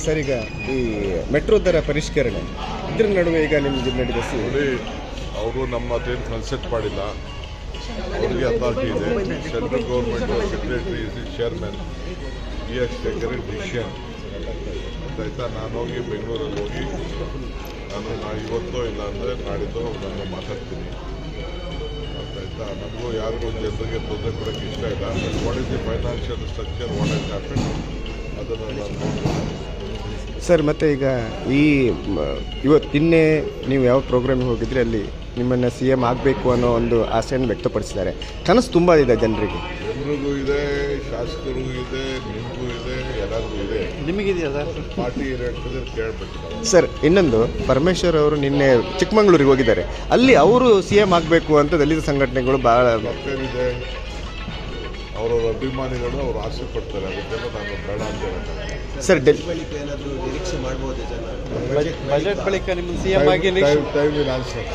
Sir, ಈಗ ಈ metro ದರ ಪರಿಷ್ಕರಣೆ ಇದ್ರ ನಡುವೆ ಈಗ ನಿಮ್ಗೆ ನಡೆದ ಅವರು ನಮ್ಮ ಅದೇನು ಕನ್ಸೆಪ್ಟ್ ಮಾಡಿಲ್ಲ. ಅವರಿಗೆ ಅಥಾರಿಟಿ ಇದೆ. ಸೆಂಟ್ರಲ್ ಗೌರ್ಮೆಂಟ್ ಸೆಕ್ರೆಟರಿ ಚೇರ್ಮನ್ ಈ ಟೇಕನ್ ಡಿಸಿಷನ್ ಆಯ್ತಾ. ನಾನು ಹೋಗಿ ಬೆಂಗಳೂರಲ್ಲಿ ಹೋಗಿ ನಾನು ಇವತ್ತೋ ಇಲ್ಲ ಅಂದರೆ ನಾಡಿದ್ದು ನಾನು ಮಾತಾಡ್ತೀನಿ ಆಯ್ತಾ. ನಮಗೂ ಯಾರಿಗೂ ಜನರಿಗೆ ತೊಂದರೆ ಕೊಡೋಕ್ಕೆ ಇಷ್ಟ ಇಲ್ಲ. But what is the financial structure, what has happen ಅದನ್ನು ನಾನು ನೋಡ್ತೀನಿ ಸರ್. ಮತ್ತು ಈಗ ನಿನ್ನೆ ನೀವು ಯಾವ ಪ್ರೋಗ್ರಾಮಿಗೆ ಹೋಗಿದ್ರೆ ಅಲ್ಲಿ ನಿಮ್ಮನ್ನು CM ಆಗಬೇಕು ಅನ್ನೋ ಒಂದು ಆಸೆಯನ್ನು ವ್ಯಕ್ತಪಡಿಸಿದ್ದಾರೆ. ಕನಸು ತುಂಬ ಇದೆ ಜನರಿಗೂ ಇದೆ, ಶಾಸಕರಿಗೂ ಇದೆ, ನಿಮಗೂ ಇದೆ, ಎಲ್ಲರಿಗೂ ಇದೆ. ನಿಮಗಿದೆಯಾ ಸರ್? ಪಾರ್ಟಿ ಕೇಳಬೇಕು ಸರ್. ಇನ್ನೊಂದು, ಪರಮೇಶ್ವರ್ ಅವರು ನಿನ್ನೆ ಚಿಕ್ಕಮಂಗ್ಳೂರಿಗೆ ಹೋಗಿದ್ದಾರೆ. ಅಲ್ಲಿ ಅವರು CM ಆಗಬೇಕು ಅಂತ ದಲಿತ ಸಂಘಟನೆಗಳು ಭಾಳ ತಪ್ಪೇನಿದೆ. ಅವರವರ ಅಭಿಮಾನಿಗಳು ಅವರು ಆಸೆ ಪಡ್ತಾರೆ. ಅದಕ್ಕೆಲ್ಲ ನಾನು ಬೇಡ ಅಂತ ಹೇಳ್ತಾರೆ. ಸರ್, ಬಜೆಟ್ ಬಳಿಕ ನಿಮ್ಮ CM ಆಗಿ ಟೈಮ್ ವಿಲ್ ಆನ್ಸರ್.